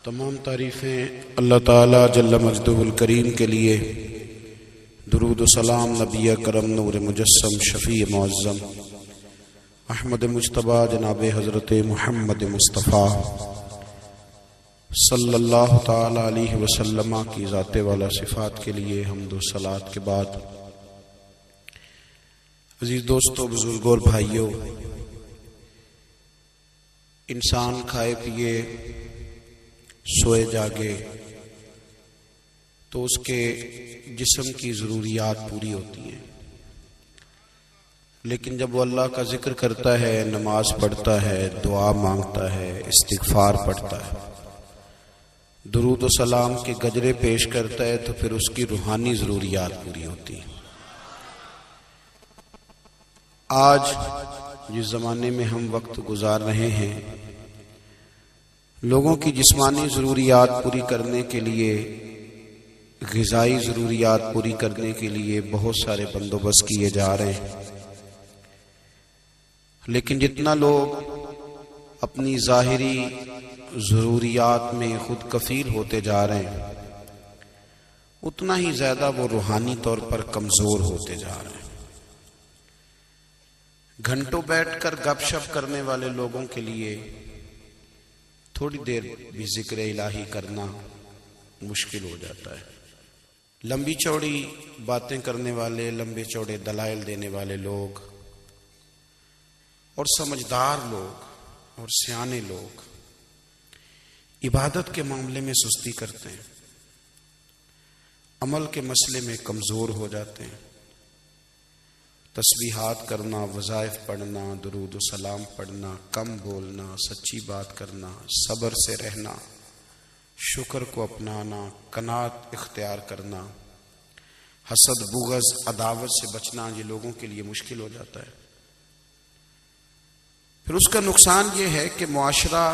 تمام تعریفیں اللہ تعالی جل مجدہ الکریم کے لیے، درود و سلام نبی کرم نور مجسم شفیع معظم احمد مجتبیٰ جناب حضرت محمد مصطفیٰ صلی اللہ تعالی علیہ وسلم کی ذات والا صفات کے لیے حمد و صلات کے بعد، عزیز دوستو، بزرگوں اور بھائیوں، انسان کھائے پیے سوئے جاگے تو اس کے جسم کی ضروریات پوری ہوتی ہیں، لیکن جب وہ اللہ کا ذکر کرتا ہے، نماز پڑھتا ہے، دعا مانگتا ہے، استغفار پڑھتا ہے، درود و سلام کے گجرے پیش کرتا ہے، تو پھر اس کی روحانی ضروریات پوری ہوتی ہیں۔ آج جس زمانے میں ہم وقت گزار رہے ہیں، لوگوں کی جسمانی ضروریات پوری کرنے کے لیے، غذائی ضروریات پوری کرنے کے لیے بہت سارے بندوبست کیے جا رہے ہیں، لیکن جتنا لوگ اپنی ظاہری ضروریات میں خود کفیل ہوتے جا رہے ہیں، اتنا ہی زیادہ وہ روحانی طور پر کمزور ہوتے جا رہے ہیں۔ گھنٹوں بیٹھ کر گپ شپ کرنے والے لوگوں کے لیے تھوڑی دیر بھی ذکر الہی کرنا مشکل ہو جاتا ہے۔ لمبی چوڑی باتیں کرنے والے، لمبے چوڑے دلائل دینے والے لوگ اور سمجھدار لوگ اور سیانے لوگ عبادت کے معاملے میں سستی کرتے ہیں، عمل کے مسئلے میں کمزور ہو جاتے ہیں۔ تسبیحات کرنا، وظائف پڑھنا، درود و سلام پڑھنا، کم بولنا، سچی بات کرنا، صبر سے رہنا، شکر کو اپنانا، قناعت اختیار کرنا، حسد، بغض، عداوت سے بچنا، یہ لوگوں کے لیے مشکل ہو جاتا ہے۔ پھر اس کا نقصان یہ ہے کہ معاشرہ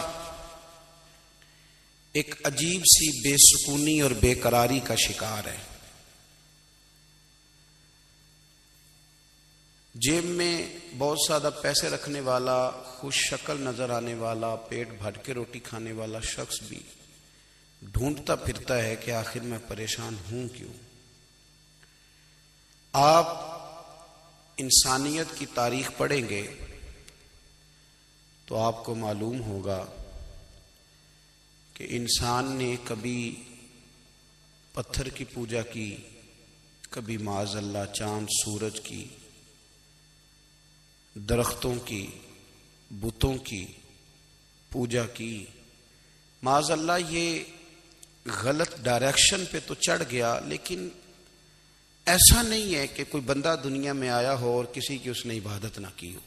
ایک عجیب سی بے سکونی اور بے قراری کا شکار ہے۔ جیب میں بہت زیادہ پیسے رکھنے والا، خوش شکل نظر آنے والا، پیٹ بھر کے روٹی کھانے والا شخص بھی ڈھونڈتا پھرتا ہے کہ آخر میں پریشان ہوں کیوں۔ آپ انسانیت کی تاریخ پڑھیں گے تو آپ کو معلوم ہوگا کہ انسان نے کبھی پتھر کی پوجا کی، کبھی معاذ اللہ چاند سورج کی، درختوں کی، بتوں کی پوجا کی۔ معاذ اللہ یہ غلط ڈائریکشن پہ تو چڑھ گیا، لیکن ایسا نہیں ہے کہ کوئی بندہ دنیا میں آیا ہو اور کسی کی اس نے عبادت نہ کی ہو۔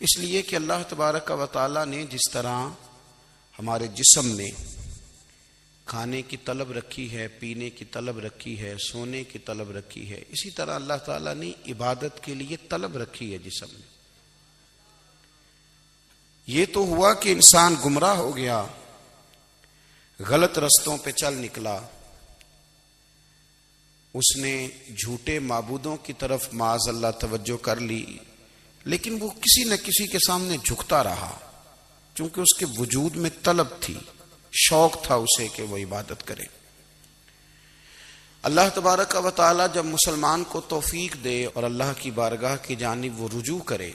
اس لیے کہ اللہ تبارک و تعالیٰ نے جس طرح ہمارے جسم میں کھانے کی طلب رکھی ہے، پینے کی طلب رکھی ہے، سونے کی طلب رکھی ہے، اسی طرح اللہ تعالیٰ نے عبادت کے لیے طلب رکھی ہے جسم میں۔ یہ تو ہوا کہ انسان گمراہ ہو گیا، غلط رستوں پہ چل نکلا، اس نے جھوٹے معبودوں کی طرف معاذ اللہ توجہ کر لی، لیکن وہ کسی نہ کسی کے سامنے جھکتا رہا، چونکہ اس کے وجود میں طلب تھی، شوق تھا اسے کہ وہ عبادت کرے۔ اللہ تبارک و تعالی جب مسلمان کو توفیق دے اور اللہ کی بارگاہ کی جانب وہ رجوع کرے،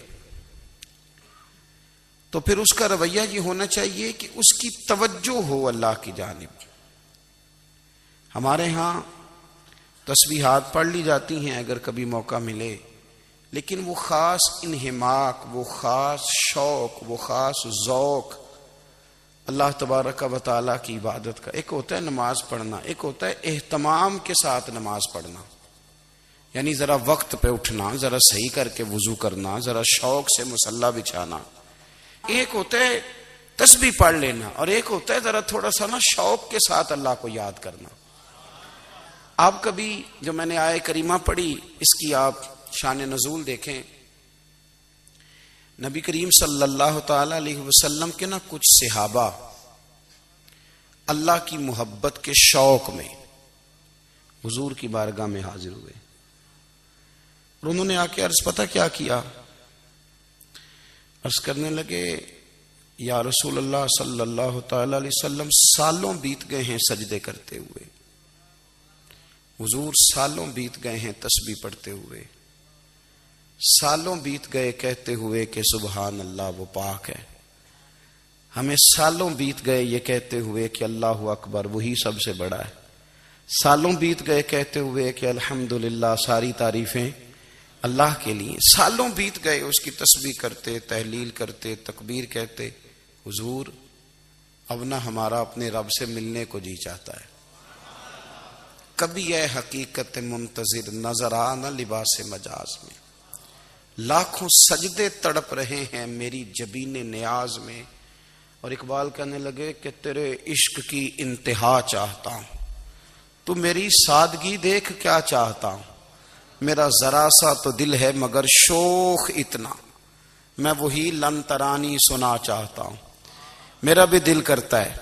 تو پھر اس کا رویہ یہ ہونا چاہیے کہ اس کی توجہ ہو اللہ کی جانب۔ ہمارے ہاں تسبیحات پڑھ لی جاتی ہیں اگر کبھی موقع ملے، لیکن وہ خاص انہماک، وہ خاص شوق، وہ خاص ذوق اللہ تبارک و تعالیٰ کی عبادت کا، ایک ہوتا ہے نماز پڑھنا، ایک ہوتا ہے اہتمام کے ساتھ نماز پڑھنا، یعنی ذرا وقت پہ اٹھنا، ذرا صحیح کر کے وضو کرنا، ذرا شوق سے مصلی بچھانا۔ ایک ہوتا ہے تسبیح پڑھ لینا، اور ایک ہوتا ہے ذرا تھوڑا سا نا شوق کے ساتھ اللہ کو یاد کرنا۔ آپ کبھی جو میں نے آیہ کریمہ پڑھی، اس کی آپ شان نزول دیکھیں۔ نبی کریم صلی اللہ تعالی علیہ وسلم کے نا کچھ صحابہ اللہ کی محبت کے شوق میں حضور کی بارگاہ میں حاضر ہوئے، اور انہوں نے آ کے عرض پتہ کیا کیا؟ عرض کرنے لگے یا رسول اللہ صلی اللہ تعالی علیہ وسلم سالوں بیت گئے ہیں سجدے کرتے ہوئے، حضور سالوں بیت گئے ہیں تسبیح پڑھتے ہوئے، سالوں بیت گئے کہتے ہوئے کہ سبحان اللہ وہ پاک ہے، ہمیں سالوں بیت گئے یہ کہتے ہوئے کہ اللہ اکبر وہی سب سے بڑا ہے، سالوں بیت گئے کہتے ہوئے کہ الحمدللہ ساری تعریفیں اللہ کے لیے، سالوں بیت گئے اس کی تسبیح کرتے، تحلیل کرتے، تکبیر کہتے۔ حضور اب نہ ہمارا اپنے رب سے ملنے کو جی چاہتا ہے، کبھی اے حقیقت منتظر نظر آ نہ لباس مجاز میں، لاکھوں سجدے تڑپ رہے ہیں میری جبین نیاز میں۔ اور اقبال کہنے لگے کہ تیرے عشق کی انتہا چاہتا ہوں، تو میری سادگی دیکھ کیا چاہتا ہوں، میرا ذرا سا تو دل ہے مگر شوق اتنا، میں وہی لن ترانی سنا چاہتا ہوں۔ میرا بھی دل کرتا ہے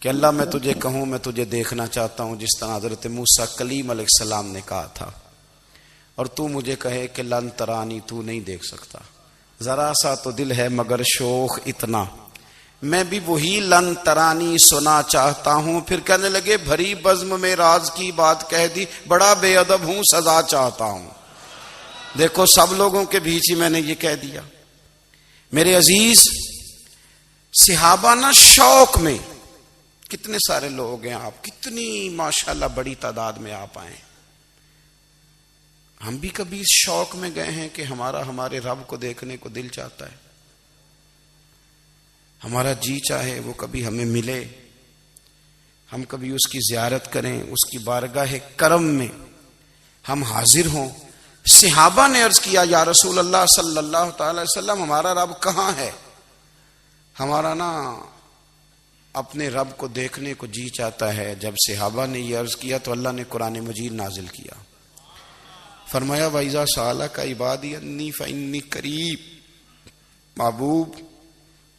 کہ اللہ میں تجھے کہوں میں تجھے دیکھنا چاہتا ہوں، جس طرح حضرت موسیٰ کلیم علیہ السلام نے کہا تھا، اور تو مجھے کہے کہ لن ترانی تو نہیں دیکھ سکتا، ذرا سا تو دل ہے مگر شوق اتنا، میں بھی وہی لن ترانی سنا چاہتا ہوں۔ پھر کہنے لگے بھری بزم میں راز کی بات کہہ دی، بڑا بے ادب ہوں سزا چاہتا ہوں۔ دیکھو سب لوگوں کے بیچ ہی میں نے یہ کہہ دیا۔ میرے عزیز صحابہ نا شوق میں، کتنے سارے لوگ ہیں آپ، کتنی ماشاءاللہ بڑی تعداد میں آپ آئے، ہم بھی کبھی اس شوق میں گئے ہیں کہ ہمارے رب کو دیکھنے کو دل چاہتا ہے، ہمارا جی چاہے وہ کبھی ہمیں ملے، ہم کبھی اس کی زیارت کریں، اس کی بارگاہ کرم میں ہم حاضر ہوں۔ صحابہ نے عرض کیا یا رسول اللہ صلی اللہ تعالی وسلم ہمارا رب کہاں ہے؟ ہمارا نا اپنے رب کو دیکھنے کو جی چاہتا ہے۔ جب صحابہ نے یہ عرض کیا تو اللہ نے قرآن مجید نازل کیا، فرمایا وَإِذَا سَأَلَكَ عِبَادِي أَنِّي فَإِنِّي قَرِيبٌ، محبوب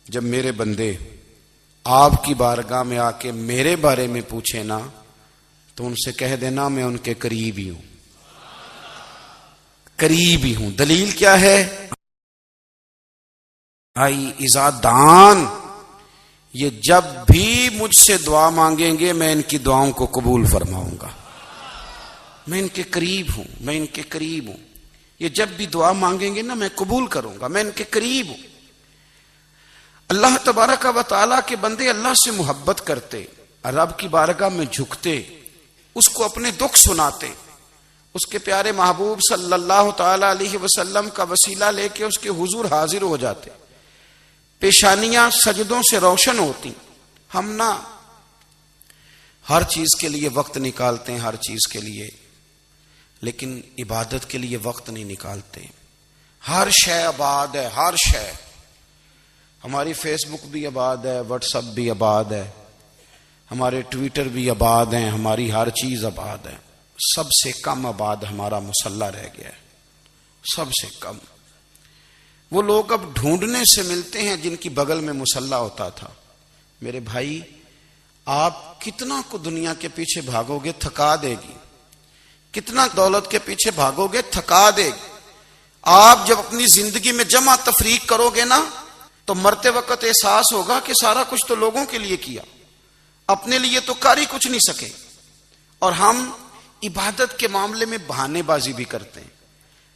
جب میرے بندے آپ کی بارگاہ میں آ کے میرے بارے میں پوچھے نا تو ان سے کہہ دینا میں ان کے قریب ہی ہوں، قریب ہی ہوں۔ دلیل کیا ہے؟ آئی اذا دان، یہ جب بھی مجھ سے دعا مانگیں گے میں ان کی دعاؤں کو قبول فرماؤں گا، میں ان کے قریب ہوں، میں ان کے قریب ہوں، یہ جب بھی دعا مانگیں گے نا میں قبول کروں گا، میں ان کے قریب ہوں۔ اللہ تبارک و تعالیٰ کے بندے اللہ سے محبت کرتے، رب کی بارگاہ میں جھکتے، اس کو اپنے دکھ سناتے، اس کے پیارے محبوب صلی اللہ تعالی علیہ وسلم کا وسیلہ لے کے اس کے حضور حاضر ہو جاتے، پیشانیاں سجدوں سے روشن ہوتی۔ ہم نا ہر چیز کے لیے وقت نکالتے ہیں، ہر چیز کے لیے، لیکن عبادت کے لیے وقت نہیں نکالتے۔ ہر شے آباد ہے، ہر شے، ہماری فیس بک بھی آباد ہے، واٹس ایپ بھی آباد ہے، ہمارے ٹویٹر بھی آباد ہیں، ہماری ہر چیز آباد ہے، سب سے کم آباد ہمارا مصلی رہ گیا ہے، سب سے کم۔ وہ لوگ اب ڈھونڈنے سے ملتے ہیں جن کی بغل میں مصلی ہوتا تھا۔ میرے بھائی آپ کتنا کو دنیا کے پیچھے بھاگو گے تھکا دے گی، کتنا دولت کے پیچھے بھاگو گے تھکا دے گی۔ آپ جب اپنی زندگی میں جمع تفریق کرو گے نا تو مرتے وقت احساس ہوگا کہ سارا کچھ تو لوگوں کے لیے کیا، اپنے لیے تو کر ہی کچھ نہیں سکے۔ اور ہم عبادت کے معاملے میں بہانے بازی بھی کرتے ہیں،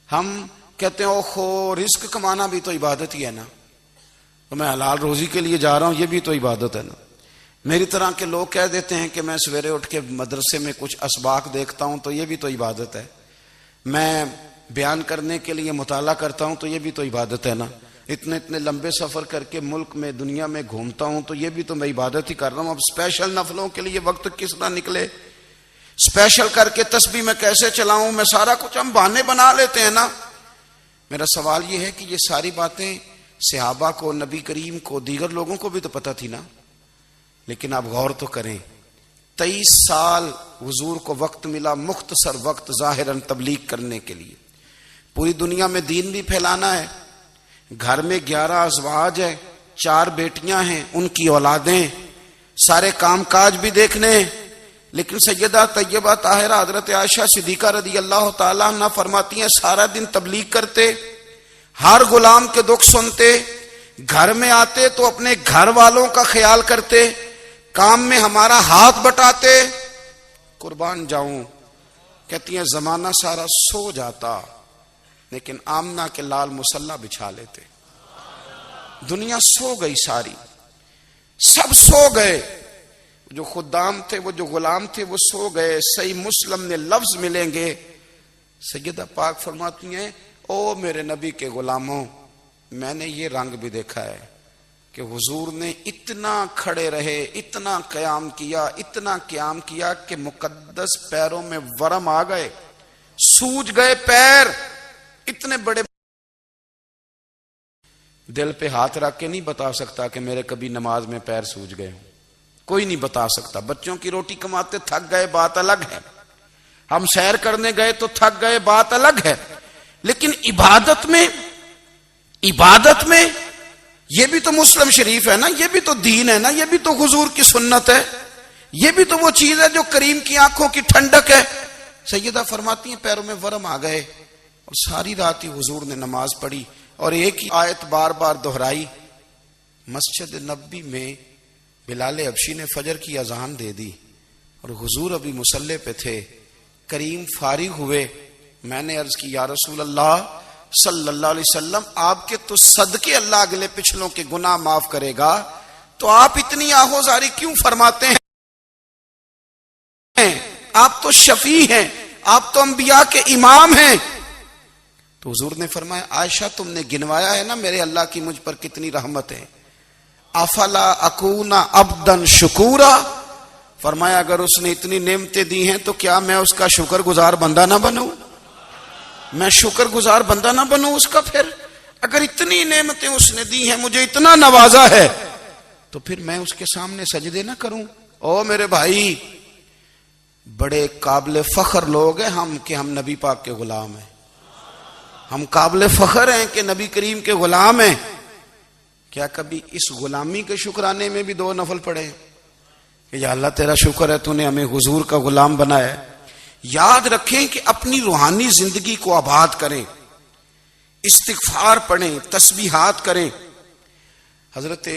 ہم کہتے ہیں اوہو رزق کمانا بھی تو عبادت ہی ہے نا، تو میں حلال روزی کے لیے جا رہا ہوں یہ بھی تو عبادت ہے نا۔ میری طرح کے لوگ کہہ دیتے ہیں کہ میں سویرے اٹھ کے مدرسے میں کچھ اسباق دیکھتا ہوں تو یہ بھی تو عبادت ہے، میں بیان کرنے کے لیے مطالعہ کرتا ہوں تو یہ بھی تو عبادت ہے نا، اتنے لمبے سفر کر کے ملک میں دنیا میں گھومتا ہوں تو یہ بھی تو میں عبادت ہی کر رہا ہوں۔ اب اسپیشل نفلوں کے لیے وقت کس طرح نکلے، اسپیشل کر کے تسبیح میں کیسے چلاؤں، میں سارا کچھ ہم بہانے بنا لیتے ہیں نا۔ میرا سوال یہ ہے کہ یہ ساری باتیں صحابہ کو، نبی کریم کو، دیگر لوگوں کو بھی تو پتہ تھی نا، لیکن آپ غور تو کریں 23 سال حضور کو وقت ملا، مختصر وقت ظاہراً تبلیغ کرنے کے لیے، پوری دنیا میں دین بھی پھیلانا ہے۔ گھر میں 11 ازواج ہے، 4 بیٹیاں ہیں، ان کی اولادیں، سارے کام کاج بھی دیکھنے ہیں، لیکن سیدہ طیبہ طاہرہ حضرت عائشہ صدیقہ رضی اللہ تعالیٰ عنہ فرماتی ہیں سارا دن تبلیغ کرتے، ہر غلام کے دکھ سنتے، گھر میں آتے تو اپنے گھر والوں کا خیال کرتے، کام میں ہمارا ہاتھ بٹاتے. قربان جاؤں، کہتی ہیں زمانہ سارا سو جاتا لیکن آمنہ کے لال مصلی بچھا لیتے. دنیا سو گئی، ساری سب سو گئے، جو خدام تھے، وہ جو غلام تھے، وہ سو گئے. صحیح مسلم میں لفظ ملیں گے، سیدہ پاک فرماتی ہیں او میرے نبی کے غلاموں، میں نے یہ رنگ بھی دیکھا ہے کہ حضور نے اتنا کھڑے رہے، اتنا قیام کیا، اتنا قیام کیا کہ مقدس پیروں میں ورم آ گئے، سوج گئے پیر. اتنے بڑے دل پہ ہاتھ رکھ کے نہیں بتا سکتا کہ میرے کبھی نماز میں پیر سوج گئے، کوئی نہیں بتا سکتا. بچوں کی روٹی کماتے تھک گئے، بات الگ ہے. ہم سیر کرنے گئے تو تھک گئے، بات الگ ہے. لیکن عبادت میں یہ بھی تو مسلم شریف ہے نا، یہ بھی تو دین ہے نا، یہ بھی تو حضور کی سنت ہے، یہ بھی تو وہ چیز ہے جو کریم کی آنکھوں کی ٹھنڈک ہے. سیدہ فرماتی ہیں پیروں میں ورم آ گئے اور ساری رات ہی حضور نے نماز پڑھی اور ایک ہی آیت بار بار دہرائی. مسجد نبوی میں بلال حبشی نے فجر کی اذان دے دی اور حضور ابھی مصلی پہ تھے. کریم فارغ ہوئے، میں نے عرض کی یا رسول اللہ صلی اللہ علیہ وسلم، آپ کے تو صدقے اللہ اگلے پچھلوں کے گناہ معاف کرے گا، تو آپ اتنی آہوزاری کیوں فرماتے ہیں؟ آپ تو شفیع ہیں، آپ تو انبیاء کے امام ہیں. تو حضور نے فرمایا عائشہ تم نے گنوایا ہے نا میرے اللہ کی مجھ پر کتنی رحمت ہے. افلا اکون عبدا شکورا، فرمایا اگر اس نے اتنی نعمتیں دی ہیں تو کیا میں اس کا شکر گزار بندہ نہ بنوں؟ میں شکر گزار بندہ نہ بنوں اس کا؟ پھر اگر اتنی نعمتیں اس نے دی ہیں، مجھے اتنا نوازا ہے، تو پھر میں اس کے سامنے سجدے نہ کروں؟ او میرے بھائی، بڑے قابل فخر لوگ ہیں ہم کہ ہم نبی پاک کے غلام ہیں. ہم قابل فخر ہیں کہ نبی کریم کے غلام ہیں. کیا کبھی اس غلامی کے شکرانے میں بھی 2 نفل پڑھے کہ یا اللہ تیرا شکر ہے تو نے ہمیں حضور کا غلام بنایا ہے؟ یاد رکھیں کہ اپنی روحانی زندگی کو آباد کریں، استغفار پڑھیں، تسبیحات کریں. حضرت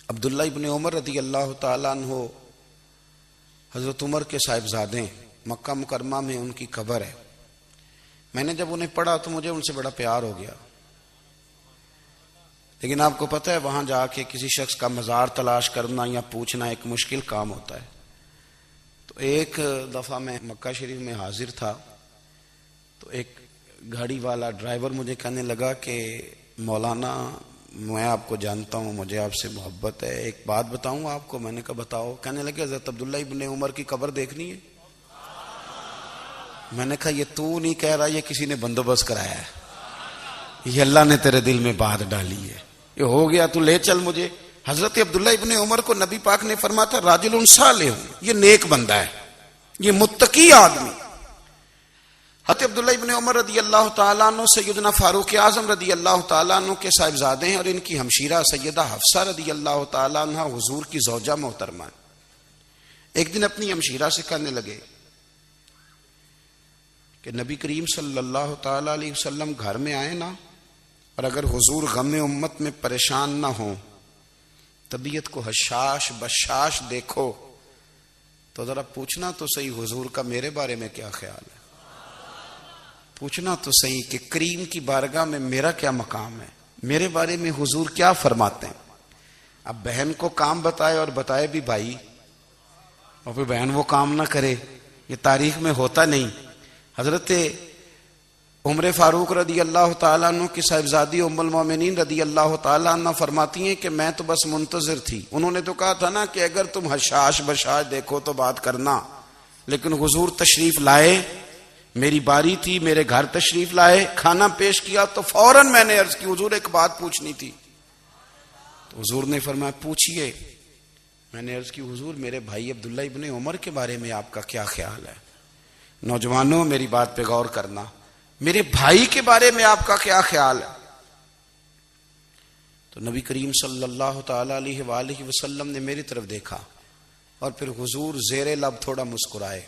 عبداللہ ابن عمر رضی اللہ تعالیٰ عنہ حضرت عمر کے صاحبزادے، مکہ مکرمہ میں ان کی قبر ہے. میں نے جب انہیں پڑھا تو مجھے ان سے بڑا پیار ہو گیا. لیکن آپ کو پتہ ہے وہاں جا کے کسی شخص کا مزار تلاش کرنا یا پوچھنا ایک مشکل کام ہوتا ہے. تو ایک دفعہ میں مکہ شریف میں حاضر تھا تو ایک گاڑی والا ڈرائیور مجھے کہنے لگا کہ مولانا میں آپ کو جانتا ہوں، مجھے آپ سے محبت ہے، ایک بات بتاؤں آپ کو؟ میں نے کہا بتاؤ. کہنے لگے حضرت عبداللہ ابن عمر کی قبر دیکھنی ہے. میں نے کہا یہ تو نہیں کہہ رہا، یہ کسی نے بندوبست کرایا ہے، یہ اللہ نے تیرے دل میں بات ڈالی ہے، یہ ہو گیا تو لے چل مجھے. حضرت عبداللہ ابن عمر کو نبی پاک نے فرمایا تھا راجل صالح، یہ نیک بندہ ہے، یہ متقی آدمی. حضرت عبداللہ ابن عمر رضی اللہ تعالیٰ عنہ سیدنا فاروق اعظم رضی اللہ تعالیٰ عنہ کے صاحبزادے ہیں اور ان کی ہمشیرہ سیدہ حفصہ رضی اللہ تعالیٰ عنہ حضور کی زوجہ محترمہ. ایک دن اپنی ہمشیرہ سے کہنے لگے کہ نبی کریم صلی اللہ تعالیٰ علیہ وسلم گھر میں آئے نا، اور اگر حضور غم امت میں پریشان نہ ہوں، طبیعت کو حشاش بشاش دیکھو، تو ذرا پوچھنا تو صحیح حضور کا میرے بارے میں کیا خیال ہے، پوچھنا تو صحیح کہ کریم کی بارگاہ میں میرا کیا مقام ہے، میرے بارے میں حضور کیا فرماتے ہیں. اب بہن کو کام بتائے اور بتائے بھی بھائی، اور پھر بہن وہ کام نہ کرے، یہ تاریخ میں ہوتا نہیں. حضرت عمر فاروق رضی اللہ تعالیٰ عنہ کی صاحبزادی ام المومنین رضی اللہ تعالیٰ عنہ فرماتی ہیں کہ میں تو بس منتظر تھی. انہوں نے تو کہا تھا نا کہ اگر تم حشاش بشاش دیکھو تو بات کرنا، لیکن حضور تشریف لائے، میری باری تھی، میرے گھر تشریف لائے، کھانا پیش کیا تو فوراً میں نے عرض کی حضور ایک بات پوچھنی تھی. تو حضور نے فرمایا پوچھئے. میں نے عرض کی حضور میرے بھائی عبداللہ ابن عمر کے بارے میں آپ کا کیا خیال ہے؟ نوجوانوں میری بات پہ غور کرنا، میرے بھائی کے بارے میں آپ کا کیا خیال ہے؟ تو نبی کریم صلی اللہ تعالی علیہ وآلہ وسلم نے میری طرف دیکھا اور پھر حضور زیر لب تھوڑا مسکرائے.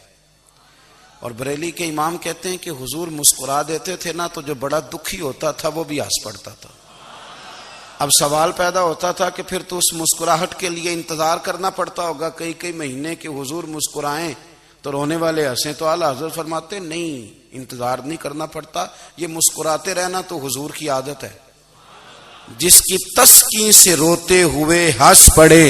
اور بریلی کے امام کہتے ہیں کہ حضور مسکرا دیتے تھے نا تو جو بڑا دکھی ہوتا تھا وہ بھی ہنس پڑتا تھا. اب سوال پیدا ہوتا تھا کہ پھر تو اس مسکراہٹ کے لیے انتظار کرنا پڑتا ہوگا کئی کئی مہینے کہ حضور مسکرائیں تو رونے والے ہنسیں، تو اعلیٰ حضرت فرماتے نہیں، انتظار نہیں کرنا پڑتا، یہ مسکراتے رہنا تو حضور کی عادت ہے۔ جس کی تسکین سے روتے ہوئے ہنس پڑے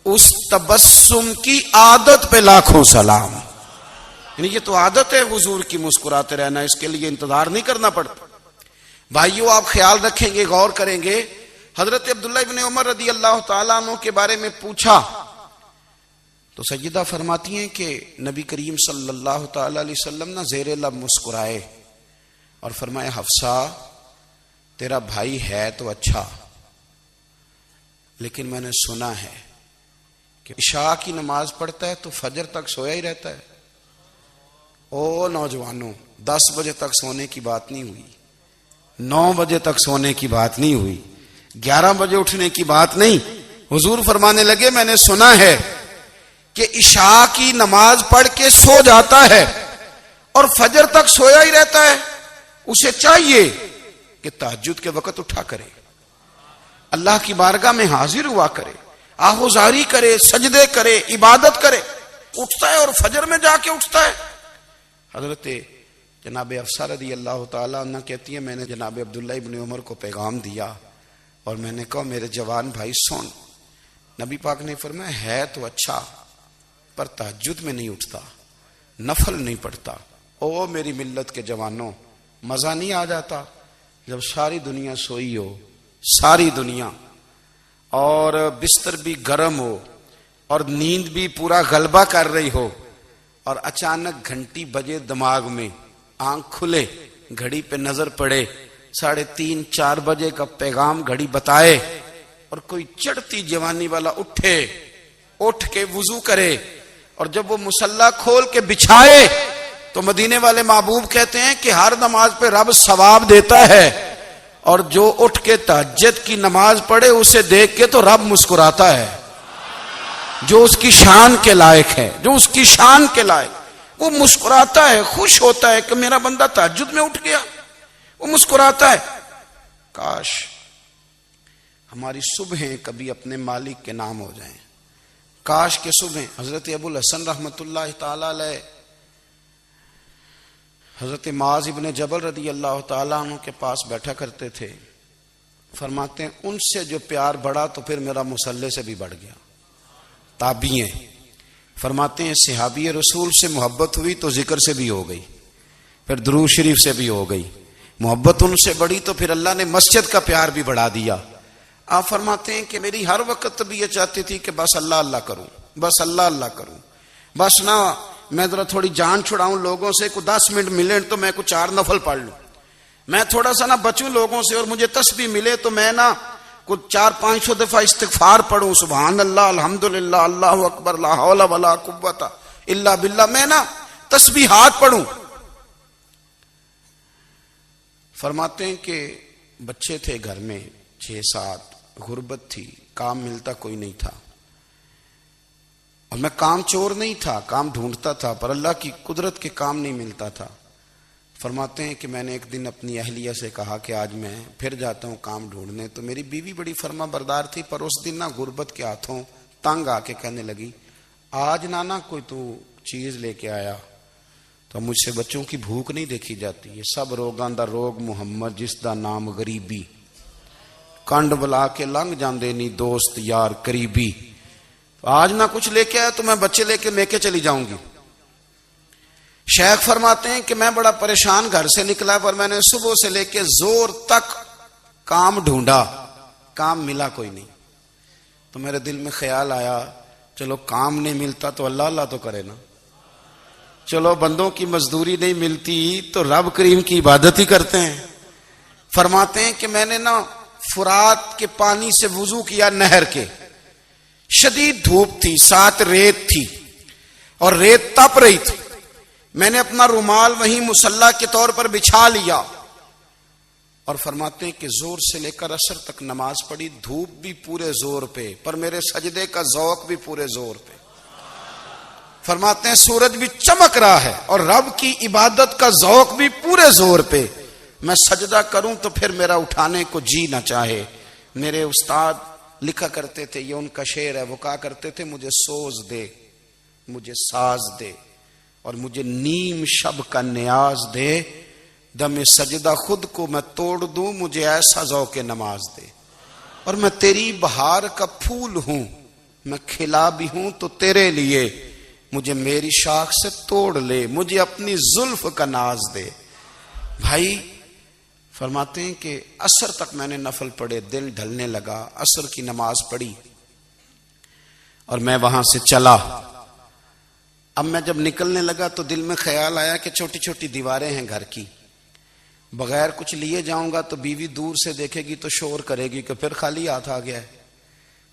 اس تبسم کی عادت پہ لاکھوں سلام۔ یعنی یہ تو عادت ہے حضور کی مسکراتے رہنا، اس کے لیے انتظار نہیں کرنا پڑتا۔ بھائیو آپ خیال رکھیں گے، غور کریں گے، حضرت عبداللہ ابن عمر رضی اللہ تعالیٰ عنہ کے بارے میں پوچھا تو سیدہ فرماتی ہیں کہ نبی کریم صلی اللہ تعالی علیہ وسلم نہ زیر لب مسکرائے اور فرمایا حفصہ تیرا بھائی ہے تو اچھا، لیکن میں نے سنا ہے کہ عشاء کی نماز پڑھتا ہے تو فجر تک سویا ہی رہتا ہے۔ او نوجوانوں، 10 بجے تک سونے کی بات نہیں ہوئی، 9 بجے تک سونے کی بات نہیں ہوئی، 11 بجے اٹھنے کی بات نہیں۔ حضور فرمانے لگے میں نے سنا ہے کہ عشاء کی نماز پڑھ کے سو جاتا ہے اور فجر تک سویا ہی رہتا ہے، اسے چاہیے کہ تہجد کے وقت اٹھا کرے، اللہ کی بارگاہ میں حاضر ہوا کرے، آہوزاری کرے، سجدے کرے، عبادت کرے، اٹھتا ہے اور فجر میں جا کے اٹھتا ہے۔ حضرت جناب حفصہ رضی اللہ تعالیٰ عنہ کہتی ہے میں نے جناب عبداللہ ابن عمر کو پیغام دیا اور میں نے کہا میرے جوان بھائی سن، نبی پاک نے فرمایا ہے تو اچھا پر تہجد میں نہیں اٹھتا، نفل نہیں پڑھتا۔ او میری ملت کے جوانوں، مزہ نہیں آ جاتا جب ساری دنیا سوئی ہو، ساری دنیا، اور بستر بھی گرم ہو اور نیند بھی پورا غلبہ کر رہی ہو، اور اچانک گھنٹی بجے دماغ میں، آنکھ کھلے، گھڑی پہ نظر پڑے، 3:30 4 بجے کا پیغام گھڑی بتائے، اور کوئی چڑھتی جوانی والا اٹھ کے وضو کرے، اور جب وہ مصلی کھول کے بچھائے تو مدینے والے محبوب کہتے ہیں کہ ہر نماز پہ رب ثواب دیتا ہے، اور جو اٹھ کے تہجد کی نماز پڑھے اسے دیکھ کے تو رب مسکراتا ہے، جو اس کی شان کے لائق ہے، جو اس کی شان کے لائق، وہ مسکراتا ہے، خوش ہوتا ہے کہ میرا بندہ تہجد میں اٹھ گیا، وہ مسکراتا ہے۔ کاش ہماری صبحیں کبھی اپنے مالک کے نام ہو جائیں، کاش کے صبح۔ حضرت ابو الحسن رحمت اللہ تعالی علیہ حضرت معاذ ابن جبل رضی اللہ تعالیٰ عنہ کے پاس بیٹھا کرتے تھے، فرماتے ہیں ان سے جو پیار بڑھا تو پھر میرا مصلی سے بھی بڑھ گیا۔ تابعی ہیں، فرماتے ہیں صحابی رسول سے محبت ہوئی تو ذکر سے بھی ہو گئی، پھر درود شریف سے بھی ہو گئی، محبت ان سے بڑھی تو پھر اللہ نے مسجد کا پیار بھی بڑھا دیا۔ آپ فرماتے ہیں کہ میری ہر وقت طبیعت چاہتی تھی کہ بس اللہ اللہ کروں، بس اللہ اللہ کروں، بس نہ میں ذرا تھوڑی جان چھڑاؤں لوگوں سے، کوئی 10 منٹ ملے تو میں کچھ 4 نفل پڑھ لوں، میں تھوڑا سا نہ بچوں لوگوں سے، اور مجھے تسبیح ملے تو میں نہ کچھ 400-500 دفعہ استغفار پڑھوں، سبحان اللہ، الحمدللہ، اللہ اکبر، لا حول ولا قوت الا باللہ، میں نہ تسبیحات پڑھوں۔ فرماتے ہیں کہ بچے تھے گھر میں 6-7، غربت تھی، کام ملتا کوئی نہیں تھا، اور میں کام چور نہیں تھا، کام ڈھونڈتا تھا، پر اللہ کی قدرت کے کام نہیں ملتا تھا۔ فرماتے ہیں کہ میں نے ایک دن اپنی اہلیہ سے کہا کہ آج میں پھر جاتا ہوں کام ڈھونڈنے، تو میری بیوی بڑی فرما بردار تھی، پر اس دن نہ غربت کے ہاتھوں تنگ آ کے کہنے لگی آج نانا کوئی تو چیز لے کے آیا، تو مجھ سے بچوں کی بھوک نہیں دیکھی جاتی، یہ سب روگاں دا روگ محمد جس دا نام غریبی، کنڈ بلا کے لنگ جاندے نہیں دوست یار قریبی، آج نہ کچھ لے کے آیا تو میں بچے لے کے میکے چلی جاؤں گی۔ شیخ فرماتے ہیں کہ میں بڑا پریشان گھر سے نکلا، پر میں نے صبح سے لے کے زور تک کام ڈھونڈا، کام ملا کوئی نہیں، تو میرے دل میں خیال آیا چلو کام نہیں ملتا تو اللہ اللہ تو کرے نا، چلو بندوں کی مزدوری نہیں ملتی تو رب کریم کی عبادت ہی کرتے ہیں۔ فرماتے ہیں کہ میں نے نا فرات کے پانی سے وضو کیا، نہر کے، شدید دھوپ تھی، ساتھ ریت تھی اور ریت تپ رہی تھی، میں نے اپنا رومال وہیں مصلی کے طور پر بچھا لیا، اور فرماتے ہیں کہ زور سے لے کر عصر تک نماز پڑھی، دھوپ بھی پورے زور پہ، پر میرے سجدے کا ذوق بھی پورے زور پہ۔ فرماتے ہیں سورج بھی چمک رہا ہے اور رب کی عبادت کا ذوق بھی پورے زور پہ، میں سجدہ کروں تو پھر میرا اٹھانے کو جی نہ چاہے، میرے استاد لکھا کرتے تھے، یہ ان کا شعر ہے، وہ کہا کرتے تھے مجھے سوز دے، مجھے ساز دے، اور مجھے نیم شب کا نیاز دے، دم سجدہ خود کو میں توڑ دوں، مجھے ایسا ذوق نماز دے۔ اور میں تیری بہار کا پھول ہوں، میں کھلا بھی ہوں تو تیرے لیے، مجھے میری شاخ سے توڑ لے، مجھے اپنی زلف کا ناز دے۔ بھائی فرماتے ہیں کہ عصر تک میں نے نفل پڑھے، دل ڈھلنے لگا، عصر کی نماز پڑھی اور میں وہاں سے چلا۔ اب میں جب نکلنے لگا تو دل میں خیال آیا کہ چھوٹی چھوٹی دیواریں ہیں گھر کی، بغیر کچھ لیے جاؤں گا تو بیوی دور سے دیکھے گی تو شور کرے گی کہ پھر خالی ہاتھ آ گیا ہے۔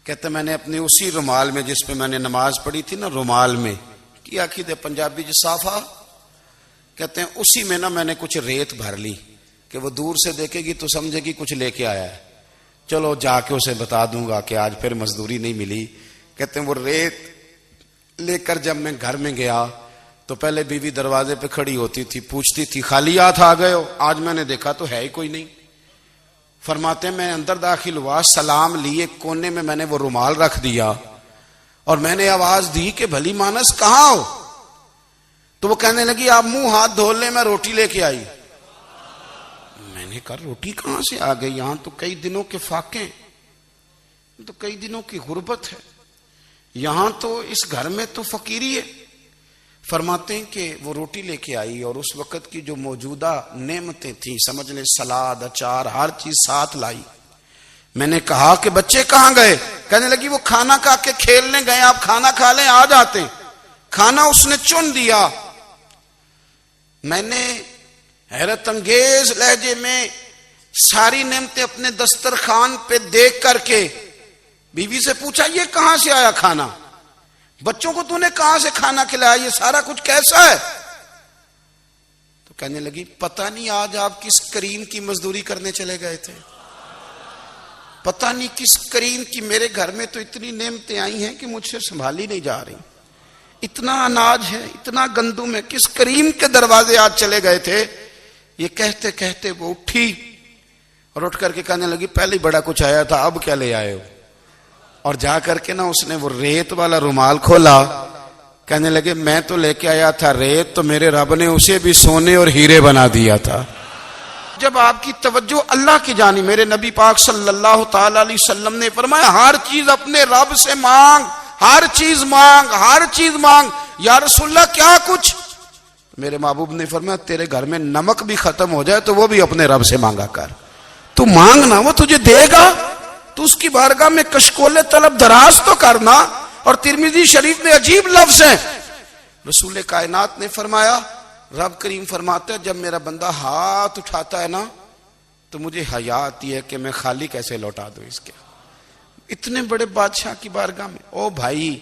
کہتے میں نے اپنے اسی رومال میں جس پہ میں نے نماز پڑھی تھی نا، رومال میں کی آخی دے پنجابی صافہ، کہتے ہیں اسی میں نا میں نے کچھ ریت بھر لی کہ وہ دور سے دیکھے گی تو سمجھے گی کچھ لے کے آیا ہے، چلو جا کے اسے بتا دوں گا کہ آج پھر مزدوری نہیں ملی۔ کہتے ہیں وہ ریت لے کر جب میں گھر میں گیا تو پہلے بیوی دروازے پہ کھڑی ہوتی تھی، پوچھتی تھی خالی ہاتھ آ گئے ہو؟ آج میں نے دیکھا تو ہے ہی کوئی نہیں۔ فرماتے ہیں میں اندر داخل ہوا، سلام لیے، کونے میں میں نے وہ رومال رکھ دیا اور میں نے آواز دی کہ بھلی مانس کہاں ہو؟ تو وہ کہنے لگی آپ منہ ہاتھ دھو لیں، میں روٹی لے کے آئی۔ میں نے کہا روٹی کہاں سے آ گئی؟ یہاں تو کئی دنوں کے فاقے، تو کئی دنوں کی غربت ہے، یہاں تو اس گھر میں تو فقیری ہے۔ فرماتے ہیں کہ وہ روٹی لے کے آئی اور اس وقت کی جو موجودہ نعمتیں تھیں، سمجھ لیں سلاد، اچار، ہر چیز ساتھ لائی۔ میں نے کہا کہ بچے کہاں گئے؟ کہنے لگی وہ کھانا کھا کے کھیلنے گئے، آپ کھانا کھا لیں آ جاتے۔ کھانا اس نے چن دیا۔ میں نے حیرت انگیز لہجے میں ساری نعمتیں اپنے دسترخوان پہ دیکھ کر کے بیوی سے پوچھا یہ کہاں سے آیا کھانا؟ بچوں کو تو نے کہاں سے کھانا کھلایا؟ یہ سارا کچھ کیسا ہے؟ تو کہنے لگی پتہ نہیں آج آپ کس کریم کی مزدوری کرنے چلے گئے تھے، پتہ نہیں کس کریم کی، میرے گھر میں تو اتنی نعمتیں آئی ہیں کہ مجھ سے سنبھالی نہیں جا رہی، اتنا اناج ہے، اتنا گندم ہے، کس کریم کے دروازے آج چلے گئے تھے؟ یہ کہتے کہتے وہ اٹھی اور اٹھ کر کے کہنے لگی پہلے بڑا کچھ آیا تھا، اب کیا لے آئے ہو؟ اور جا کر کے نا اس نے وہ ریت والا رومال کھولا، کہنے لگے میں تو لے کے آیا تھا ریت، تو میرے رب نے اسے بھی سونے اور ہیرے بنا دیا تھا۔ جب آپ کی توجہ اللہ کی جانب، میرے نبی پاک صلی اللہ تعالی علیہ وسلم نے فرمایا ہر چیز اپنے رب سے مانگ، ہر چیز مانگ، ہر چیز مانگ۔ یا رسول اللہ کیا کچھ؟ میرے محبوب نے فرمایا تیرے گھر میں نمک بھی ختم ہو جائے تو وہ بھی اپنے رب سے مانگا کر، تو مانگنا وہ تجھے دے گا، تو اس کی بارگاہ میں کشکول طلب دراز تو کرنا۔ اور ترمذی شریف میں عجیب لفظ ہے، رسول کائنات نے فرمایا، رب کریم فرماتا ہے جب میرا بندہ ہاتھ اٹھاتا ہے نا تو مجھے حیا آتی ہے کہ میں خالی کیسے لوٹا دوں اس کے۔ اتنے بڑے بادشاہ کی بارگاہ میں، او بھائی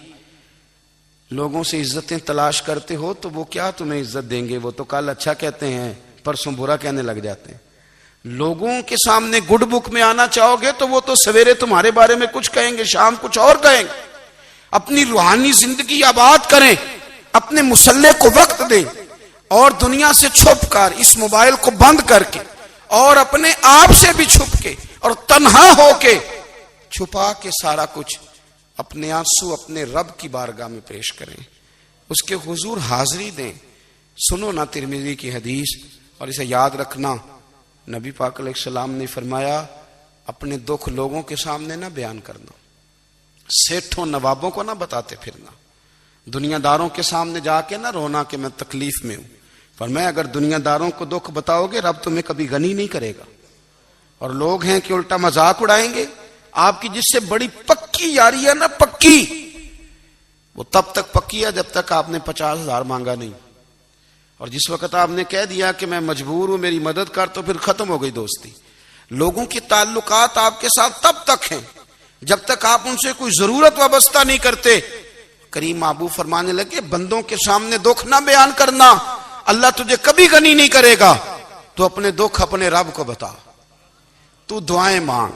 لوگوں سے عزتیں تلاش کرتے ہو تو وہ کیا تمہیں عزت دیں گے؟ وہ تو کل اچھا کہتے ہیں پرسوں برا کہنے لگ جاتے ہیں۔ لوگوں کے سامنے گڈ بک میں آنا چاہو گے تو وہ تو سویرے تمہارے بارے میں کچھ کہیں گے، شام کچھ اور کہیں گے۔ اپنی روحانی زندگی آباد کریں، اپنے مسلح کو وقت دیں، اور دنیا سے چھپ کر اس موبائل کو بند کر کے اور اپنے آپ سے بھی چھپ کے اور تنہا ہو کے چھپا کے سارا کچھ اپنے آنسو اپنے رب کی بارگاہ میں پیش کریں، اس کے حضور حاضری دیں۔ سنو نا ترمذی کی حدیث، اور اسے یاد رکھنا، نبی پاک علیہ السلام نے فرمایا اپنے دکھ لوگوں کے سامنے نہ بیان کرنا، سیٹھوں نوابوں کو نہ بتاتے پھرنا، دنیا داروں کے سامنے جا کے نہ رونا کہ میں تکلیف میں ہوں۔ فرمایا اگر دنیا داروں کو دکھ بتاؤ گے رب تمہیں کبھی غنی نہیں کرے گا، اور لوگ ہیں کہ الٹا مذاق اڑائیں گے۔ آپ کی جس سے بڑی پکی یاری ہے نا، پکی، وہ تب تک پکی ہے جب تک آپ نے 50,000 مانگا نہیں، اور جس وقت آپ نے کہہ دیا کہ میں مجبور ہوں میری مدد کر تو پھر ختم ہو گئی دوستی۔ لوگوں کے تعلقات آپ کے ساتھ تب تک ہیں جب تک آپ ان سے کوئی ضرورت وابستہ نہیں کرتے۔ کریم محبوب فرمانے لگے بندوں کے سامنے دکھ نہ بیان کرنا، اللہ تجھے کبھی غنی نہیں کرے گا۔ تو اپنے دکھ اپنے رب کو بتا، تو دعائیں مانگ،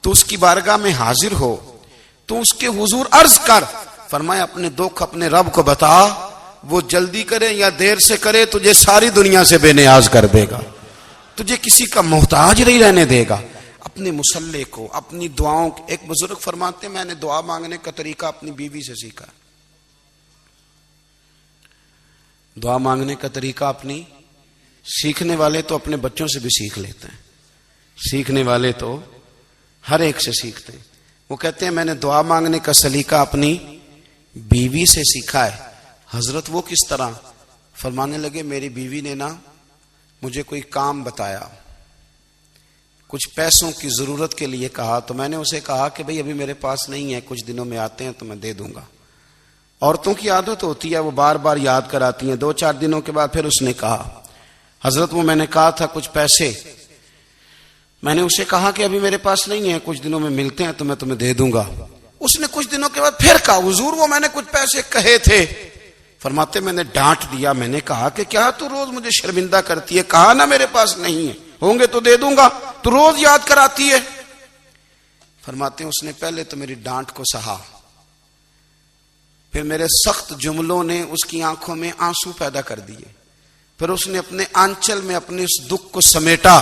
تو اس کی بارگاہ میں حاضر ہو، تو اس کے حضور عرض کر۔ فرمایا اپنے دکھ اپنے رب کو بتا، وہ جلدی کرے یا دیر سے کرے تجھے ساری دنیا سے بے نیاز کر دے گا، تجھے کسی کا محتاج نہیں رہنے دے گا۔ اپنے مسلح کو، اپنی دعاؤں کو. ایک بزرگ فرماتے ہیں میں نے دعا مانگنے کا طریقہ اپنی بیوی سے سیکھا. دعا مانگنے کا طریقہ اپنی، سیکھنے والے تو اپنے بچوں سے بھی سیکھ لیتے ہیں، سیکھنے والے تو ہر ایک سے سیکھتے ہیں. وہ کہتے ہیں میں نے دعا مانگنے کا سلیقہ اپنی بیوی سے سیکھا ہے. حضرت وہ کس طرح؟ فرمانے لگے میری بیوی نے نا مجھے کوئی کام بتایا، کچھ پیسوں کی ضرورت کے لیے کہا، تو میں نے اسے کہا کہ بھئی ابھی میرے پاس نہیں ہے، کچھ دنوں میں آتے ہیں تو میں دے دوں گا. عورتوں کی عادت ہوتی ہے وہ بار بار یاد کراتی ہیں. 2-4 دنوں کے بعد پھر اس نے کہا حضرت وہ میں نے کہا تھا کچھ پیسے، میں نے اسے کہا کہ ابھی میرے پاس نہیں ہے، کچھ دنوں میں ملتے ہیں تو میں تمہیں دے دوں گا. اس نے کچھ دنوں کے بعد پھر کہا حضور وہ میں نے کچھ پیسے کہے تھے. فرماتے میں نے ڈانٹ دیا، میں نے کہا کہ کیا تو روز مجھے شرمندہ کرتی ہے، کہا نا میرے پاس نہیں ہے، ہوں گے تو دے دوں گا، تو روز یاد کراتی ہے. فرماتے ہیں اس نے پہلے تو میری ڈانٹ کو سہا، پھر میرے سخت جملوں نے اس کی آنکھوں میں آنسو پیدا کر دیے، پھر اس نے اپنے آنچل میں اپنے اس دکھ کو سمیٹا،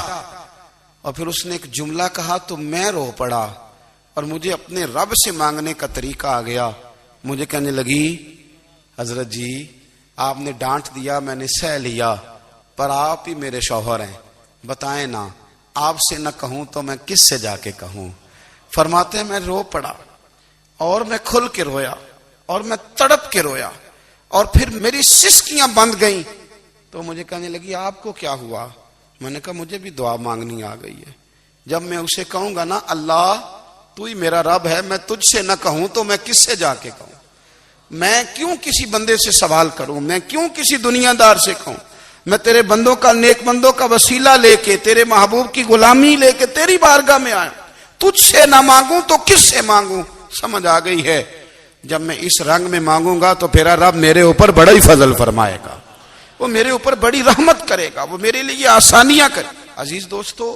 اور پھر اس نے ایک جملہ کہا تو میں رو پڑا اور مجھے اپنے رب سے مانگنے کا طریقہ آ گیا. مجھے کہنے لگی حضرت جی آپ نے ڈانٹ دیا میں نے سہ لیا، پر آپ ہی میرے شوہر ہیں، بتائیں نا آپ سے نہ کہوں تو میں کس سے جا کے کہوں. فرماتے ہیں میں رو پڑا اور میں کھل کے رویا اور میں تڑپ کے رویا اور پھر میری سسکیاں بند گئیں. تو مجھے کہنے لگی آپ کو کیا ہوا؟ میں نے کہا مجھے بھی دعا مانگنی آ گئی ہے. جب میں اسے کہوں گا نا اللہ تو ہی میرا رب ہے، میں تجھ سے نہ کہوں تو میں کس سے جا کے کہوں؟ میں کیوں کسی بندے سے سوال کروں؟ میں کیوں کسی دنیا دار سے کہوں؟ میں تیرے بندوں کا، نیک بندوں کا وسیلہ لے کے، تیرے محبوب کی غلامی لے کے تیری بارگاہ میں آیا، تجھ سے نہ مانگوں تو کس سے مانگوں؟ سمجھ آ گئی ہے. جب میں اس رنگ میں مانگوں گا تو پھر رب میرے اوپر بڑا ہی فضل فرمائے گا، وہ میرے اوپر بڑی رحمت کرے گا، وہ میرے لیے آسانیاں کرے. عزیز دوستو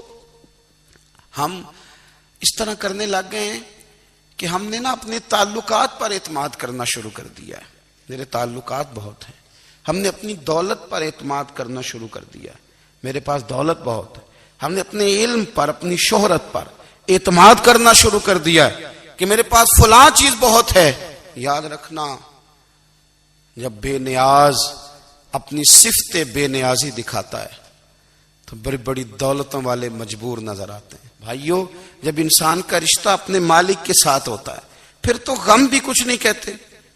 ہم اس طرح کرنے لگ گئے ہیں کہ ہم نے نا اپنے تعلقات پر اعتماد کرنا شروع کر دیا ہے. میرے تعلقات بہت ہیں. ہم نے اپنی دولت پر اعتماد کرنا شروع کر دیا ہے، میرے پاس دولت بہت ہے. ہم نے اپنے علم پر، اپنی شہرت پر اعتماد کرنا شروع کر دیا ہے کہ میرے پاس فلاں چیز بہت ہے. یاد رکھنا جب بے نیاز اپنی صفت بے نیازی دکھاتا ہے تو بڑی بڑی دولتوں والے مجبور نظر آتے ہیں. بھائیو جب انسان کا رشتہ اپنے مالک کے ساتھ ہوتا ہے پھر تو غم بھی کچھ نہیں کہتے،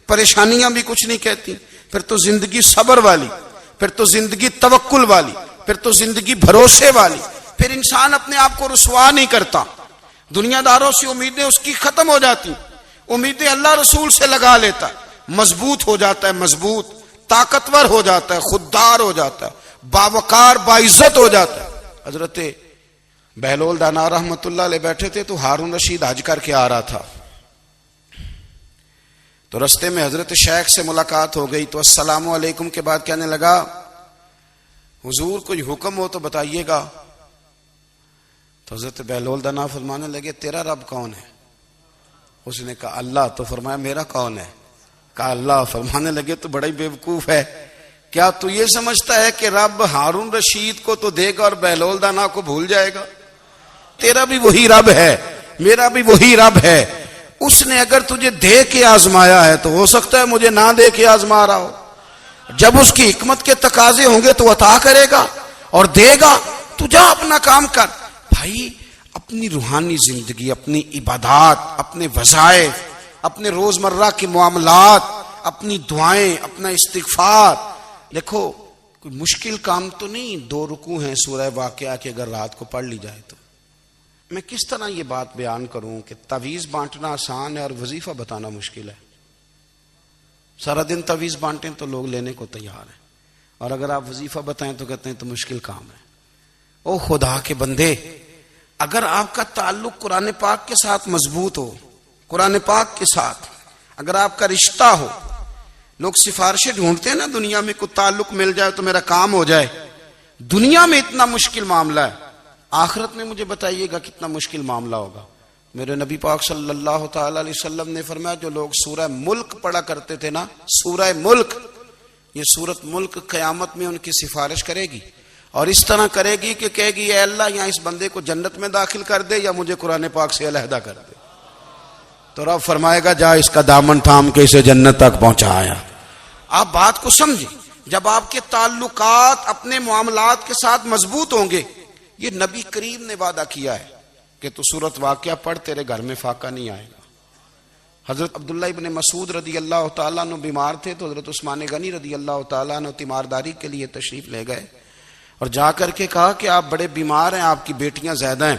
پریشانیاں بھی کچھ نہیں کہتی، پھر تو زندگی صبر والی، پھر تو زندگی توکل والی، پھر تو زندگی بھروسے والی. پھر انسان اپنے آپ کو رسوا نہیں کرتا، دنیا داروں سے امیدیں اس کی ختم ہو جاتی، امیدیں اللہ رسول سے لگا لیتا ہے، مضبوط ہو جاتا ہے، مضبوط طاقتور ہو جاتا ہے، خوددار ہو جاتا ہے، باوقار باعزت ہو جاتا ہے. حضرت بہلول دانا رحمت اللہ علیہ بیٹھے تھے تو ہارون رشید حج کر کے آ رہا تھا، تو رستے میں حضرت شیخ سے ملاقات ہو گئی تو السلام علیکم کے بعد کہنے لگا حضور کوئی حکم ہو تو بتائیے گا. تو حضرت بہلول دانا فرمانے لگے تیرا رب کون ہے؟ اس نے کہا اللہ. تو فرمایا میرا کون ہے؟ کہا اللہ. فرمانے لگے تو بڑا ہی بیوقوف ہے، کیا تو یہ سمجھتا ہے کہ رب ہارون رشید کو تو دے گا اور بہلول دانا کو بھول جائے گا؟ تیرا بھی وہی رب ہے، میرا بھی وہی رب ہے. اس نے اگر تجھے دے کے آزمایا ہے تو ہو سکتا ہے مجھے نہ دے کے آزما رہا ہو. جب اس کی حکمت کے تقاضے ہوں گے تو عطا کرے گا اور دے گا. تو جا اپنا کام کر. بھائی اپنی روحانی زندگی، اپنی عبادات، اپنے وظائف، اپنے روزمرہ کے معاملات، اپنی دعائیں، اپنا استغفار. دیکھو کوئی مشکل کام تو نہیں، 2 رکوع ہیں سورہ واقعہ کے اگر رات کو پڑھ لی جائے تو. میں کس طرح یہ بات بیان کروں کہ تعویذ بانٹنا آسان ہے اور وظیفہ بتانا مشکل ہے. سارا دن تعویذ بانٹیں تو لوگ لینے کو تیار ہیں، اور اگر آپ وظیفہ بتائیں تو کہتے ہیں تو مشکل کام ہے. او خدا کے بندے، اگر آپ کا تعلق قرآن پاک کے ساتھ مضبوط ہو، قرآن پاک کے ساتھ اگر آپ کا رشتہ ہو، لوگ سفارشیں ڈھونڈتے ہیں نا دنیا میں کوئی تعلق مل جائے تو میرا کام ہو جائے. دنیا میں اتنا مشکل معاملہ ہے، آخرت میں مجھے بتائیے گا کتنا مشکل معاملہ ہوگا. میرے نبی پاک صلی اللہ تعالی علیہ وسلم نے فرمایا جو لوگ سورہ ملک پڑھا کرتے تھے نا، سورہ ملک، یہ سورت ملک قیامت میں ان کی سفارش کرے گی. اور اس طرح کرے گی کہ کہے گی اے اللہ یہاں اس بندے کو جنت میں داخل کر دے یا مجھے قرآن پاک سے علیحدہ کر دے. تو رب فرمائے گا جا اس کا دامن تھام کے اسے جنت تک پہنچایا. آپ بات کو سمجھیں. جب آپ کے تعلقات اپنے معاملات کے ساتھ مضبوط ہوں گے, یہ نبی کریم نے وعدہ کیا ہے کہ تو سورت واقعہ پڑھ تیرے گھر میں فاقہ نہیں آئے گا. حضرت عبداللہ ابن مسعود رضی اللہ تعالیٰ عنہ بیمار تھے تو حضرت عثمان غنی رضی اللہ تعالیٰ عنہ تیمارداری کے لیے تشریف لے گئے اور جا کر کے کہا کہ آپ بڑے بیمار ہیں, آپ کی بیٹیاں زیادہ ہیں,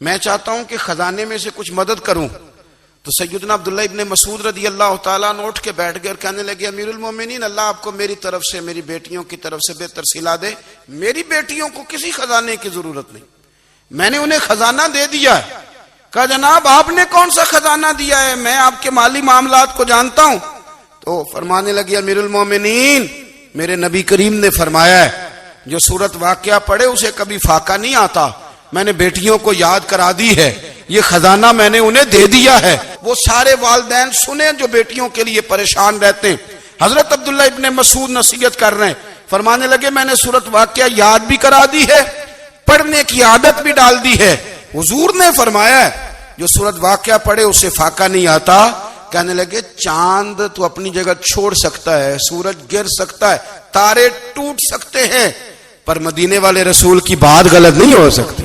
میں چاہتا ہوں کہ خزانے میں سے کچھ مدد کروں. تو سیدنا عبداللہ ابن مسعود رضی اللہ تعالیٰ عنہ اٹھ کے بیٹھ گئے اور کہنے لگے امیر المومنین اللہ آپ کو میری طرف سے میری بیٹیوں کی طرف سے بہتر صلہ دے. میری بیٹیوں کو کسی خزانے کی ضرورت نہیں, میں نے انہیں خزانہ دے دیا ہے. کہا جناب آپ نے کون سا خزانہ دیا ہے, میں آپ کے مالی معاملات کو جانتا ہوں. تو فرمانے لگی امیر المومنین میرے نبی کریم نے فرمایا ہے جو سورت واقعہ پڑھے اسے کبھی فاقہ نہیں آتا. میں نے بیٹیوں کو یاد کرا دی ہے, یہ خزانہ میں نے انہیں دے دیا ہے. وہ سارے والدین سنیں جو بیٹیوں کے لیے پریشان رہتے ہیں. حضرت عبداللہ ابن مسعود نصیحت کر رہے ہیں, فرمانے لگے میں نے سورت واقعہ یاد بھی کرا دی ہے, پڑھنے کی عادت بھی ڈال دی ہے. حضور نے فرمایا ہے جو سورت واقعہ پڑھے اسے فاقہ نہیں آتا. کہنے لگے چاند تو اپنی جگہ چھوڑ سکتا ہے, سورج گر سکتا ہے, تارے ٹوٹ سکتے ہیں, پر مدینے والے رسول کی بات غلط نہیں ہو سکتی.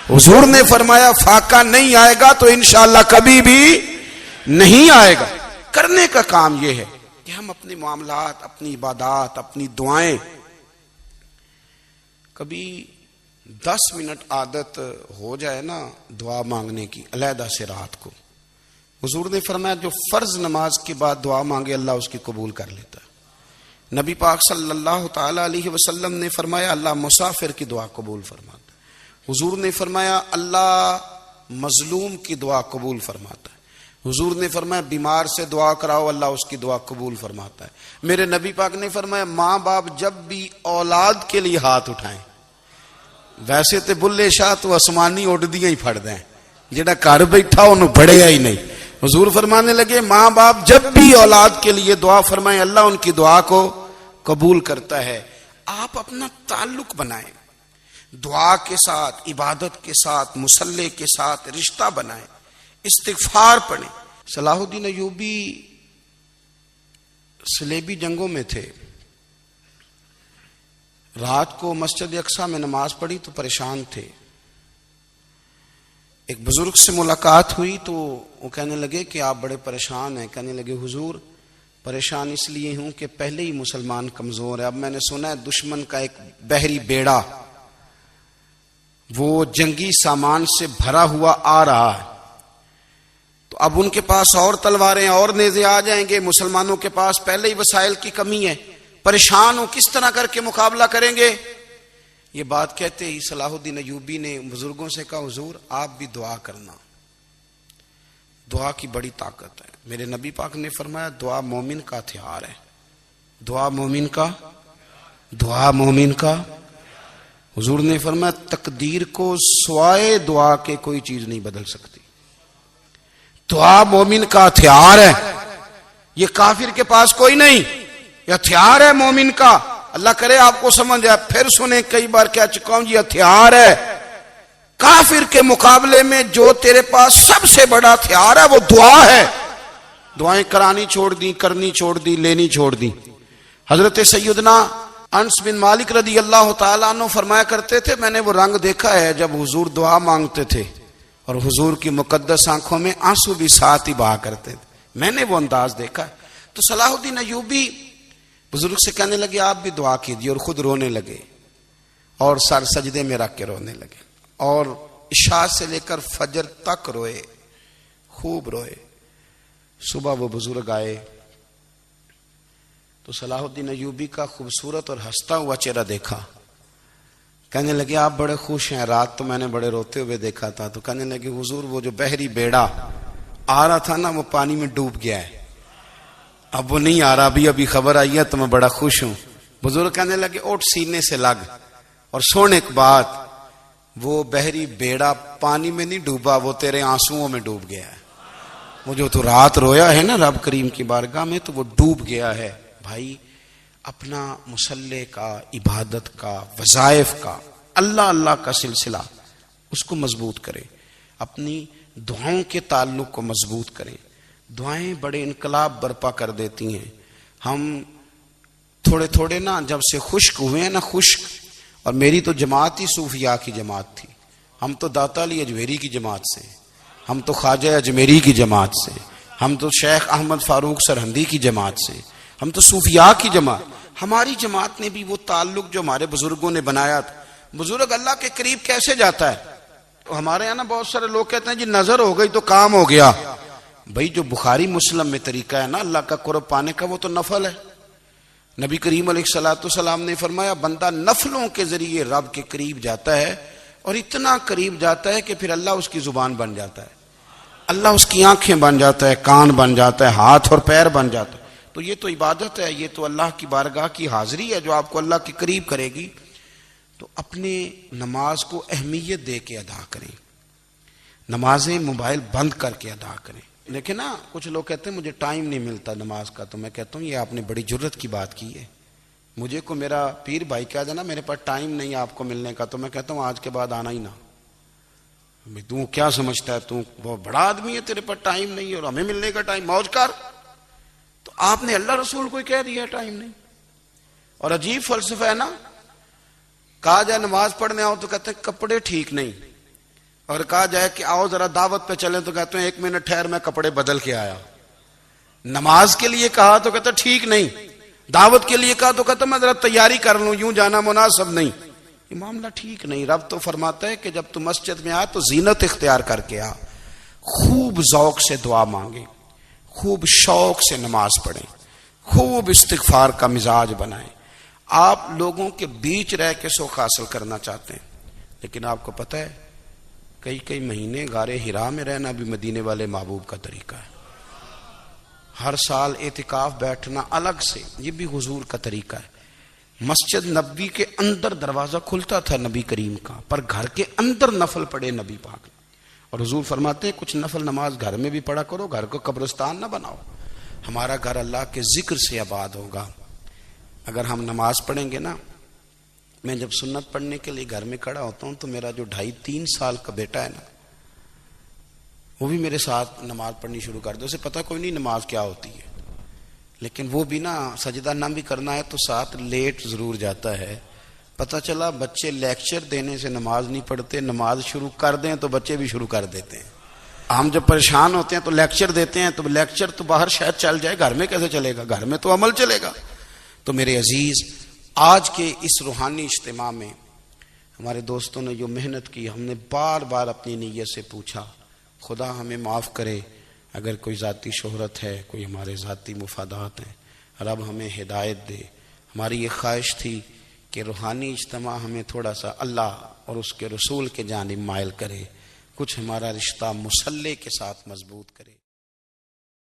حضور نے فرمایا فاقہ نہیں آئے گا تو انشاءاللہ کبھی بھی نہیں آئے گا. کرنے کا کام یہ ہے کہ ہم اپنے معاملات, اپنی عبادات, اپنی دعائیں کبھی 10 منٹ عادت ہو جائے نا دعا مانگنے کی علیحدہ سے رات کو. حضور نے فرمایا جو فرض نماز کے بعد دعا مانگے اللہ اس کی قبول کر لیتا ہے. نبی پاک صلی اللہ تعالی علیہ وسلم نے فرمایا اللہ مسافر کی دعا قبول فرماتا ہے. حضور نے فرمایا اللہ مظلوم کی دعا قبول فرماتا ہے. حضور نے فرمایا بیمار سے دعا کراؤ اللہ اس کی دعا قبول فرماتا ہے. میرے نبی پاک نے فرمایا ماں باپ جب بھی اولاد کے لیے ہاتھ اٹھائیں, ویسے تے بلے شاہ تو آسمانی اڈدیاں ہی پھڑ دیں, جڑا گھر بیٹھا انہوں بڑھے ہی نہیں. حضور فرمانے لگے ماں باپ جب بھی اولاد کے لیے دعا فرمائیں اللہ ان کی دعا کو قبول کرتا ہے. آپ اپنا تعلق بنائیں دعا کے ساتھ, عبادت کے ساتھ, مصلی کے ساتھ رشتہ بنائیں, استغفار پڑھیں. صلاح الدین ایوبی صلیبی جنگوں میں تھے, رات کو مسجد اقصی میں نماز پڑھی تو پریشان تھے. ایک بزرگ سے ملاقات ہوئی تو وہ کہنے لگے کہ آپ بڑے پریشان ہیں. کہنے لگے حضور پریشان اس لیے ہوں کہ پہلے ہی مسلمان کمزور ہے, اب میں نے سنا ہے دشمن کا ایک بحری بیڑا وہ جنگی سامان سے بھرا ہوا آ رہا ہے, تو اب ان کے پاس اور تلواریں اور نیزے آ جائیں گے, مسلمانوں کے پاس پہلے ہی وسائل کی کمی ہے, پریشان ہو کس طرح کر کے مقابلہ کریں گے. یہ بات کہتے ہی صلاح الدین ایوبی نے بزرگوں سے کہا حضور آپ بھی دعا کرنا, دعا کی بڑی طاقت ہے. میرے نبی پاک نے فرمایا دعا مومن کا ہتھیار ہے, دعا مومن کا, دعا مومن کا. حضور نے فرمایا تقدیر کو سوائے دعا کے کوئی چیز نہیں بدل سکتی. دعا مومن کا ہتھیار ہے, یہ کافر کے پاس کوئی نہیں, یہ ہتھیار ہے مومن کا. اللہ کرے آپ کو سمجھ آئے, پھر سنیں کئی بار کہہ چکا ہوں, یہ ہتھیار ہے. کافر کے مقابلے میں جو تیرے پاس سب سے بڑا ہتھیار ہے وہ دعا ہے. دعائیں کرانی چھوڑ دی, کرنی چھوڑ دی, لینی چھوڑ دی. حضرت سیدنا انس بن مالک رضی اللہ تعالیٰ عنہ فرمایا کرتے تھے میں نے وہ رنگ دیکھا ہے جب حضور دعا مانگتے تھے اور حضور کی مقدس آنکھوں میں آنسو بھی ساتھ ہی بہا کرتے تھے, میں نے وہ انداز دیکھا. تو صلاح الدین ایوبی بزرگ سے کہنے لگے آپ بھی دعا کیجیے, اور خود رونے لگے اور سر سجدے میں رکھ کے رونے لگے, اور عشاء سے لے کر فجر تک روئے, خوب روئے. صبح وہ بزرگ آئے تو صلاح الدین ایوبی کا خوبصورت اور ہنستا ہوا چہرہ دیکھا. کہنے لگے آپ بڑے خوش ہیں, رات تو میں نے بڑے روتے ہوئے دیکھا تھا. تو کہنے لگے حضور وہ جو بحری بیڑا آ رہا تھا نا وہ پانی میں ڈوب گیا ہے, اب وہ نہیں آ رہا, ابھی خبر آئی ہے تو میں بڑا خوش ہوں. بزرگ کہنے لگے اٹھ سینے سے لگ, اور سن ایک بات, وہ بحری بیڑا پانی میں نہیں ڈوبا, وہ تیرے آنسوؤں میں ڈوب گیا ہے. وہ جو تو رات رویا ہے نا رب کریم کی بارگاہ میں تو وہ ڈوب گیا ہے. بھائی اپنا مصلی کا، عبادت کا، وظائف کا، اللہ اللہ کا سلسلہ اس کو مضبوط کریں، اپنی دعاؤں کے تعلق کو مضبوط کریں۔ دعائیں بڑے انقلاب برپا کر دیتی ہیں۔ ہم تھوڑے تھوڑے نا جب سے خشک ہوئے ہیں نا، خشک، اور میری تو جماعت ہی صوفیاء کی جماعت تھی، ہم تو داتا علی اجمیری کی جماعت سے، ہم تو خواجہ اجمیری کی جماعت سے، ہم تو شیخ احمد فاروق سرہندی کی جماعت سے، ہم تو صوفیاء کی جماعت۔ ہماری جماعت نے بھی وہ تعلق جو ہمارے بزرگوں نے بنایا تھا۔ بزرگ اللہ کے قریب کیسے جاتا ہے؟ ہمارے یہاں نا بہت سارے لوگ کہتے ہیں جی نظر ہو گئی تو کام ہو گیا۔ بھائی جو بخاری مسلم میں طریقہ ہے نا اللہ کا قرب پانے کا، وہ تو نفل ہے۔ نبی کریم علیہ الصلوۃ والسلام نے فرمایا بندہ نفلوں کے ذریعے رب کے قریب جاتا ہے، اور اتنا قریب جاتا ہے کہ پھر اللہ اس کی زبان بن جاتا ہے، اللہ اس کی آنکھیں بن جاتا ہے، کان بن جاتا ہے، ہاتھ اور پیر بن جاتا ہے۔ تو یہ تو عبادت ہے، یہ تو اللہ کی بارگاہ کی حاضری ہے جو آپ کو اللہ کے قریب کرے گی۔ تو اپنے نماز کو اہمیت دے کے ادا کریں، نمازیں موبائل بند کر کے ادا کریں۔ لیکن نا کچھ لوگ کہتے ہیں مجھے ٹائم نہیں ملتا نماز کا، تو میں کہتا ہوں یہ آپ نے بڑی جرت کی بات کی ہے۔ مجھے کو میرا پیر بھائی کہہ دینا میرے پاس ٹائم نہیں آپ کو ملنے کا، تو میں کہتا ہوں آج کے بعد آنا ہی نہ۔ تو کیا سمجھتا ہے تو بہت بڑا آدمی ہے، تیرے پاس ٹائم نہیں ہے اور ہمیں ملنے کا ٹائم، موج کر۔ تو آپ نے اللہ رسول کو کہہ دیا ٹائم نہیں۔ اور عجیب فلسفہ ہے نا، کہا جائے نماز پڑھنے آؤ تو کہتے ہیں کپڑے ٹھیک نہیں، اور کہا جائے کہ آؤ ذرا دعوت پہ چلیں تو کہتے ہیں 1 منٹ ٹھہر میں کپڑے بدل کے آیا۔ نماز کے لیے کہا تو کہتا ٹھیک نہیں، دعوت کے لیے کہا تو کہتا میں ذرا تیاری کر لوں، یوں جانا مناسب نہیں۔ یہ معاملہ ٹھیک نہیں۔ رب تو فرماتا ہے کہ جب تم مسجد میں آ تو زینت اختیار کر کے آ، خوب ذوق سے دعا مانگیں، خوب شوق سے نماز پڑھیں، خوب استغفار کا مزاج بنائیں۔ آپ لوگوں کے بیچ رہ کے سوکھ حاصل کرنا چاہتے ہیں، لیکن آپ کو پتہ ہے کئی مہینے غار حرا میں رہنا بھی مدینے والے محبوب کا طریقہ ہے۔ ہر سال اعتکاف بیٹھنا الگ سے، یہ بھی حضور کا طریقہ ہے۔ مسجد نبوی کے اندر دروازہ کھلتا تھا نبی کریم کا، پر گھر کے اندر نفل پڑے نبی پاک، اور حضور فرماتے ہیں کچھ نفل نماز گھر میں بھی پڑھا کرو، گھر کو قبرستان نہ بناؤ۔ ہمارا گھر اللہ کے ذکر سے آباد ہوگا۔ اگر ہم نماز پڑھیں گے نا، میں جب سنت پڑھنے کے لیے گھر میں کھڑا ہوتا ہوں تو میرا جو 2.5-3 سال کا بیٹا ہے نا، وہ بھی میرے ساتھ نماز پڑھنی شروع کر دے۔ اسے پتہ کوئی نہیں نماز کیا ہوتی ہے، لیکن وہ بھی نا سجدہ نہ بھی کرنا ہے تو ساتھ لیٹ ضرور جاتا ہے۔ پتہ چلا بچے لیکچر دینے سے نماز نہیں پڑھتے، نماز شروع کر دیں تو بچے بھی شروع کر دیتے ہیں۔ ہم جب پریشان ہوتے ہیں تو لیکچر دیتے ہیں، تو لیکچر تو باہر شاید چل جائے، گھر میں کیسے چلے گا؟ گھر میں تو عمل چلے گا۔ تو میرے عزیز، آج کے اس روحانی اجتماع میں ہمارے دوستوں نے جو محنت کی، ہم نے بار بار اپنی نیت سے پوچھا خدا ہمیں معاف کرے اگر کوئی ذاتی شہرت ہے، کوئی ہمارے ذاتی مفادات ہیں، رب ہمیں ہدایت دے۔ ہماری یہ خواہش تھی کہ روحانی اجتماع ہمیں تھوڑا سا اللہ اور اس کے رسول کے جانب مائل کرے، کچھ ہمارا رشتہ مصلی کے ساتھ مضبوط کرے۔